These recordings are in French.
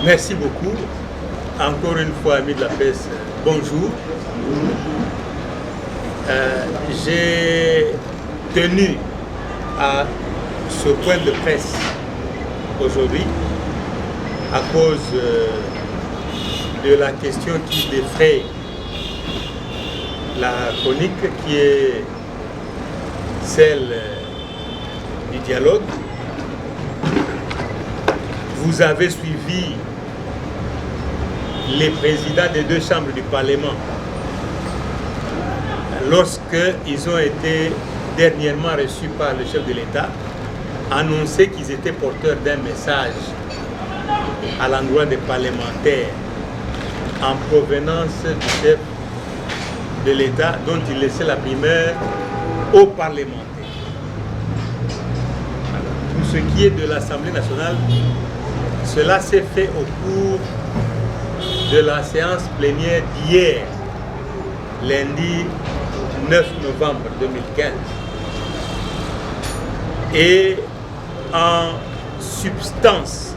Merci beaucoup. Encore une fois, amis de la presse, bonjour. J'ai tenu à ce point de presse aujourd'hui à cause de la question qui défraie la chronique, qui est celle du dialogue. Vous avez suivi les présidents des deux chambres du Parlement lorsqu'ils ont été dernièrement reçus par le chef de l'État, annoncer qu'ils étaient porteurs d'un message à l'endroit des parlementaires en provenance du chef de l'État dont il laissait la primeur aux parlementaires. Pour ce qui est de l'Assemblée nationale, cela s'est fait au cours de la séance plénière d'hier, lundi 9 novembre 2015. Et en substance,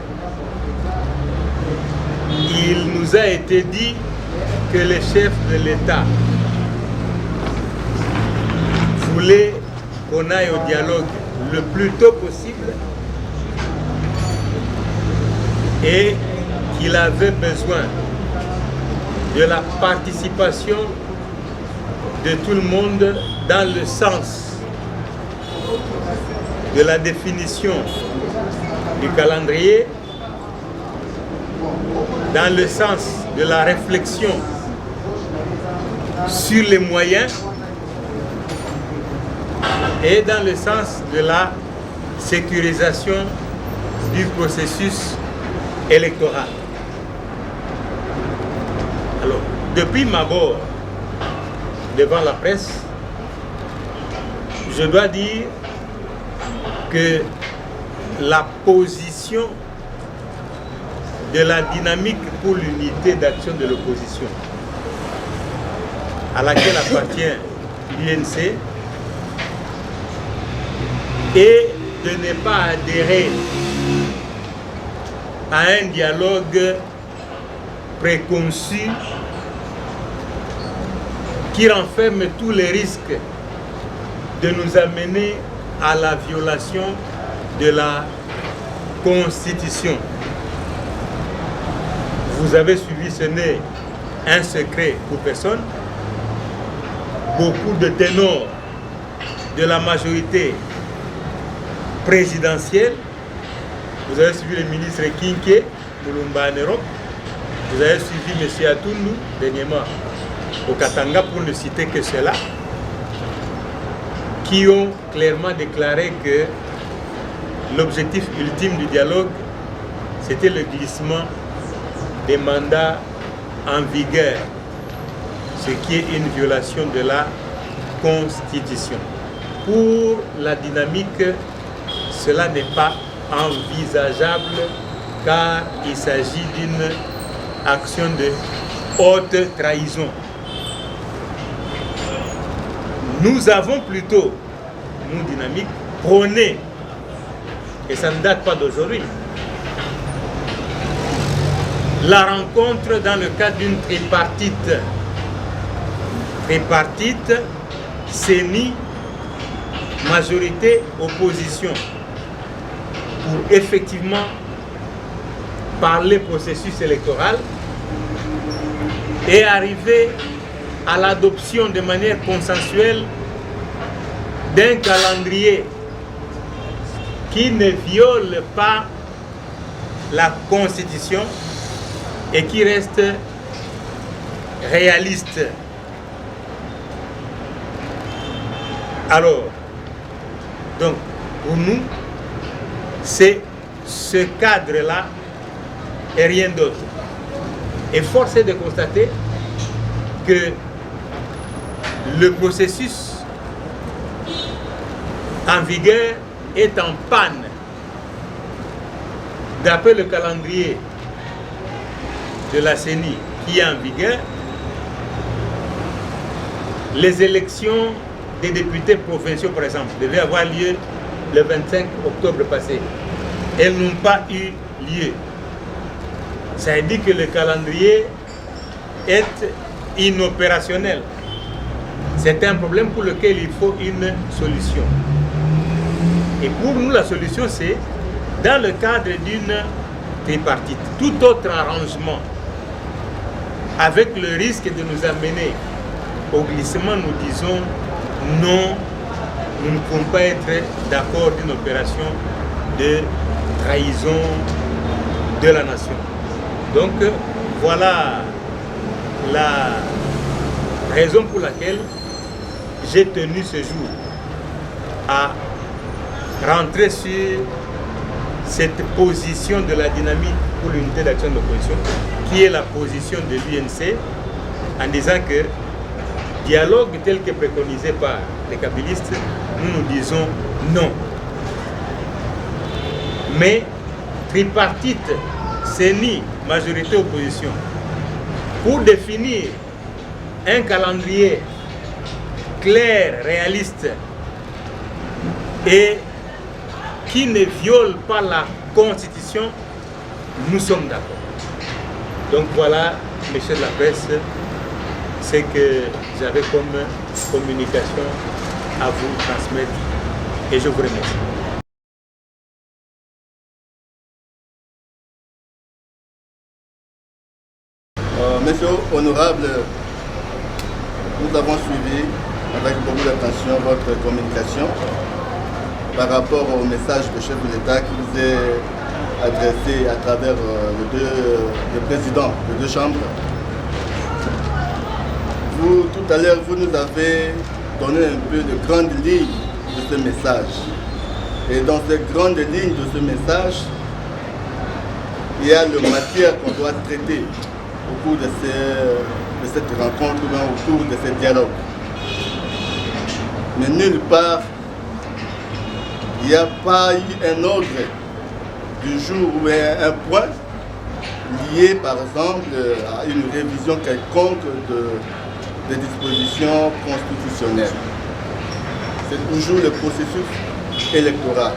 il nous a été dit que le chef de l'État voulait qu'on aille au dialogue le plus tôt possible et qu'il avait besoin de la participation de tout le monde dans le sens de la définition du calendrier, dans le sens de la réflexion sur les moyens et dans le sens de la sécurisation du processus électoral. Alors, depuis ma mort devant la presse, je dois dire que la position de la dynamique pour l'unité d'action de l'opposition, à laquelle appartient l'UNC, est de ne pas adhérer à un dialogue préconçu qui renferme tous les risques de nous amener à la violation de la Constitution. Vous avez suivi, ce n'est un secret pour personne. Beaucoup de ténors de la majorité présidentielle, vous avez suivi le ministre Kinké, Moulumba en Europe, vous avez suivi M. Atundu, dernièrement au Katanga, pour ne citer que cela, qui ont clairement déclaré que l'objectif ultime du dialogue, c'était le glissement des mandats en vigueur, ce qui est une violation de la Constitution. Pour la dynamique, cela n'est pas envisageable car il s'agit d'une action de haute trahison. Nous avons plutôt, nous dynamiques, prôné, et ça ne date pas d'aujourd'hui, la rencontre dans le cadre d'une tripartite. Tripartite, CENI, majorité, opposition, pour effectivement parler processus électoral et arriver à l'adoption de manière consensuelle d'un calendrier qui ne viole pas la Constitution et qui reste réaliste. Alors, donc, pour nous, c'est ce cadre-là et rien d'autre. Et force est de constater que le processus en vigueur est en panne. D'après le calendrier de la CENI qui est en vigueur, les élections des députés provinciaux, par exemple, devaient avoir lieu le 25 octobre passé. Elles n'ont pas eu lieu. Ça veut dire que le calendrier est inopérationnel. C'est un problème pour lequel il faut une solution. Et pour nous, la solution, c'est dans le cadre d'une tripartite. Tout autre arrangement, avec le risque de nous amener au glissement, nous disons non, nous ne pouvons pas être d'accord d'une opération de trahison de la nation. Donc voilà la raison pour laquelle j'ai tenu ce jour à rentrer sur cette position de la dynamique pour l'unité d'action de l'opposition, qui est la position de l'UNC, en disant que dialogue tel que préconisé par les kabylistes, nous nous disons non. Mais tripartite, CENI, majorité opposition, pour définir un calendrier clair, réaliste et qui ne viole pas la Constitution, nous sommes d'accord. Donc voilà, messieurs de la presse, ce que j'avais comme communication à vous transmettre et je vous remercie. Monsieur honorable, nous avons suivi avec beaucoup d'attention votre communication par rapport au message du chef de l'État qui vous est adressé à travers le président des deux chambres. Vous, tout à l'heure, vous nous avez donné un peu de grandes lignes de ce message. Et dans ces grandes lignes de ce message, il y a le matière qu'on doit traiter au cours de cette rencontre, au cours de ce dialogue. Mais nulle part, il n'y a pas eu un ordre du jour ou un point lié par exemple à une révision quelconque des dispositions constitutionnelles. C'est toujours le processus électoral.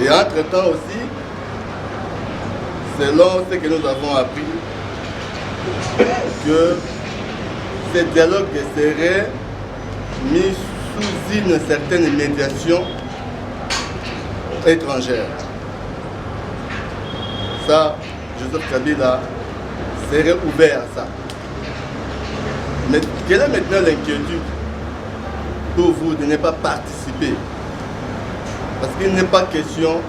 Et entre-temps aussi, selon ce que nous avons appris, que ce dialogue serait mis sous une certaine médiation étrangère. Ça, Joseph Kabila serait ouvert à ça. Mais quelle est maintenant l'inquiétude pour vous de ne pas participer? Parce qu'il n'est pas question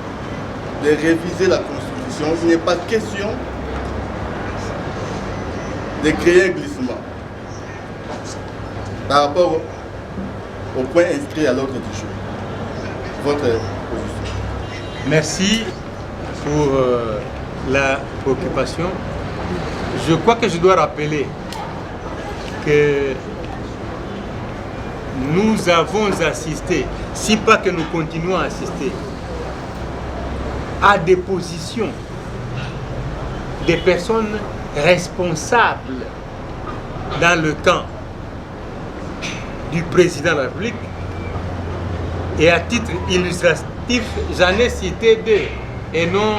de réviser la Constitution, il n'est pas question de créer un glissement par rapport au point inscrit à l'ordre du jour. Votre position. Merci pour la préoccupation. Je crois que je dois rappeler que nous avons assisté, si pas que nous continuons à assister, à des positions des personnes responsables dans le camp du président de la République. Et à titre illustratif, j'en ai cité deux, et non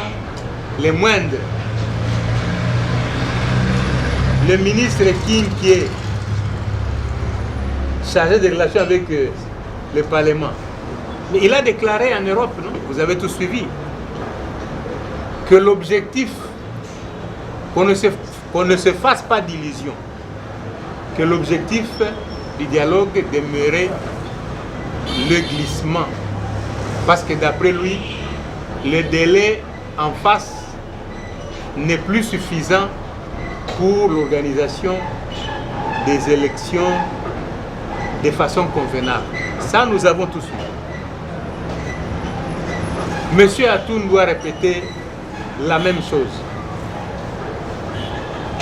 les moindres. Le ministre King, qui est chargé des relations avec le Parlement, mais il a déclaré en Europe, non? Vous avez tout suivi, que l'objectif, qu'on ne se fasse pas d'illusions, que l'objectif du dialogue demeurait le glissement. Parce que d'après lui, le délai en face n'est plus suffisant pour l'organisation des élections de façon convenable. Ça, nous avons tous vu. Monsieur Atoun doit répéter la même chose.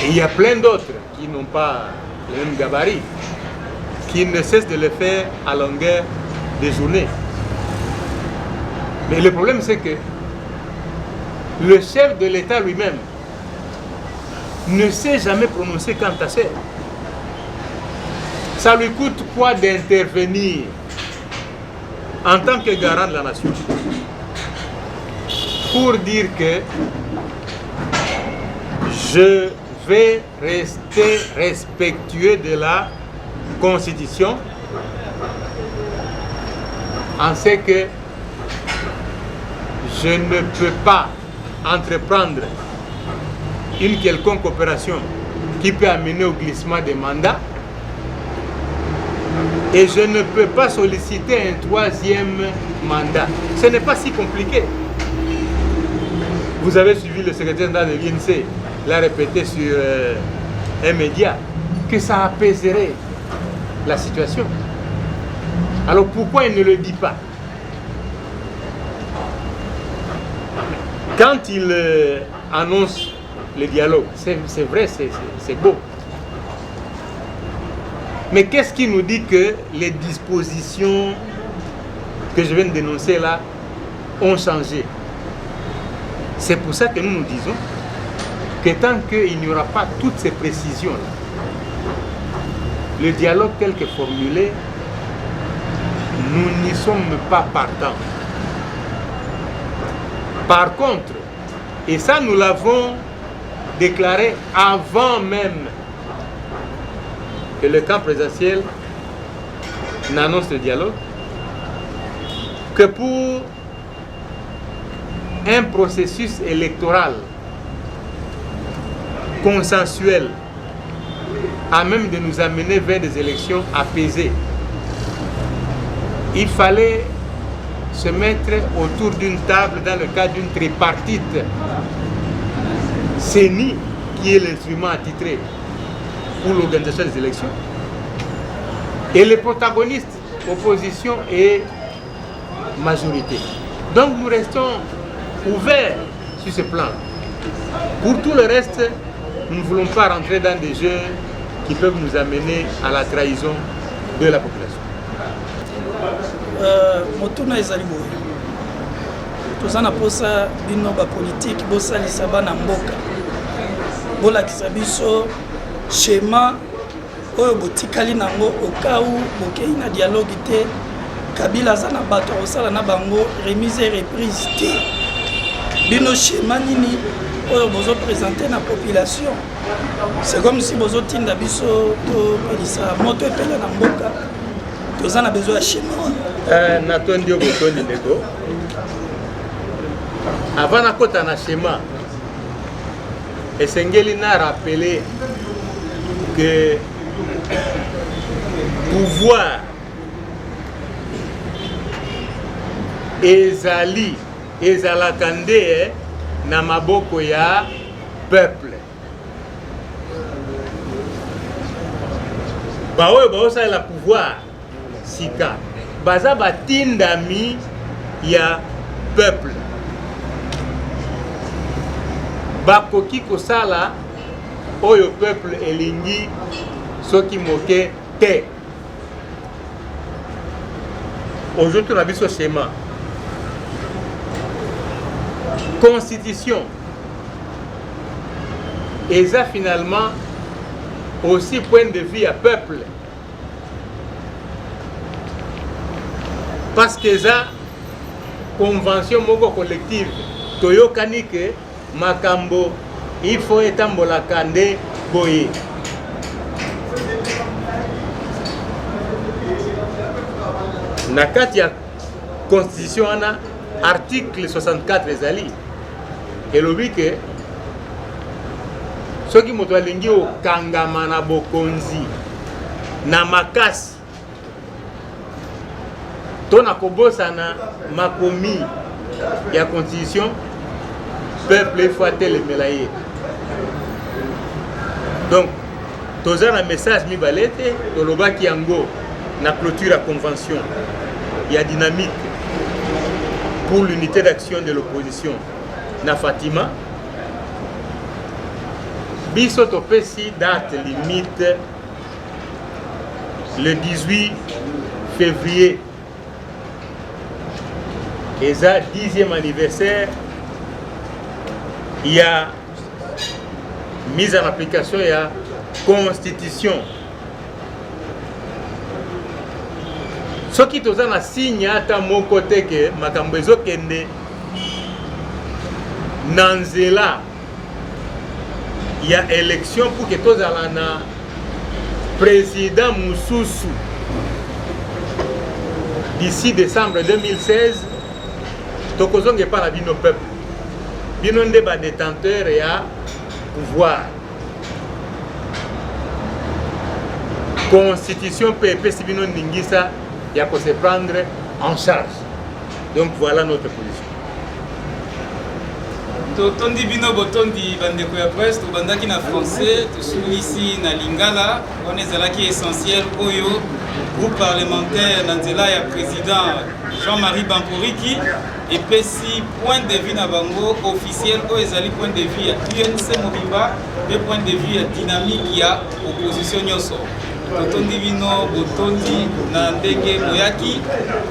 Et il y a plein d'autres qui n'ont pas le même gabarit, qui ne cessent de le faire à longueur de journée. Mais le problème, c'est que le chef de l'État lui-même ne s'est jamais prononcé quant à ça. Ça lui coûte quoi d'intervenir en tant que garant de la nation? pour dire que je vais rester respectueux de la Constitution en ce que je ne peux pas entreprendre une quelconque opération qui peut amener au glissement des mandats et je ne peux pas solliciter un troisième mandat. Ce n'est pas si compliqué. Vous avez suivi le secrétaire général de l'INC, l'a répété sur un média, que ça apaiserait la situation. Alors pourquoi il ne le dit pas? Quand il annonce le dialogue, c'est vrai, c'est beau. Mais qu'est-ce qui nous dit que les dispositions que je viens de dénoncer là ont changé? C'est pour ça que nous disons que tant qu'il n'y aura pas toutes ces précisions, le dialogue tel que formulé, nous n'y sommes pas partants. Par contre, et ça nous l'avons déclaré avant même que le camp présidentiel n'annonce le dialogue, que pour un processus électoral consensuel à même de nous amener vers des élections apaisées, il fallait se mettre autour d'une table dans le cadre d'une tripartite CENI, qui est l'instrument attitré pour l'organisation des élections, et les protagonistes, opposition et majorité. Donc nous restons ouverts sur ce plan. Pour tout le reste, nous ne voulons pas rentrer dans des jeux qui peuvent nous amener à la trahison de la population. Motuna ezali boye. Toza na posa bino ba politique bosalisa bana mboka. Bolakisa biso schéma oyo botikali nango au cas où bokei na dialogue te, Kabila aza na bato akosala na bango remise et reprise te. Bino schéma nini oyo bozo présenter na population. C'est comme si bozo tinda biso to pelisa moto epele na mboka. Toza na besoin ya schéma. Natondi obotondi ndeko. Avant na kota na schéma, esengeli na rappeler que pouvoir ezalaka nde na maboko ya peuple. Baoyo baosalela pouvoir sika baza batindami ya peuple. Bakoki kosala oyo peuple elingi soki moke te. Aujourd'hui na biso schéma constitution eza finalement aussi point de vue à peuple, parce que eza convention moko collective toyokani ke makambo il faut etambolaka nde boye. Na kati ya constitution wana article 64 ezali elobi ke soki moto alingi okangama na bokonzi na makasi to na kobosana makomi ya constitution, peuple faut atelemela ye. Donc toza na message mibale te tolobaki yango na clôture ya convention ya dynamique pour l'unité d'action de l'opposition na Fatima. Biso topesi date limite le 18 février. Et ça, 10e anniversaire, il y a mise en application, il y a constitution. Ce qui est un signe à mon côté que makambo ezokende Nanzela, il y a élection pour que tous alana président Moussoussou d'ici décembre 2016, tokozonge par la bino peuple. Bino ndeba détenteur et à pouvoir. Constitution PP si bino ningisa ya ko se prendre en charge. Donc voilà notre position. Tondi bino botondi bandeko ya presse to bandaki na français to ici na lingala on ezalaki essentiel oyo groupe parlementaire na nzela ya président Jean-Marie Bamporiki et pesi point de vue na bango officiel oyo ezali point de vue ya UNC Mobimba et point de vue ya dynamique ya opposition nyonso. Totondi bino botondi na ndenge boyaki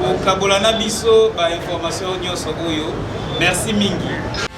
okabola na biso ba information nyonso oyo. Merci mingi.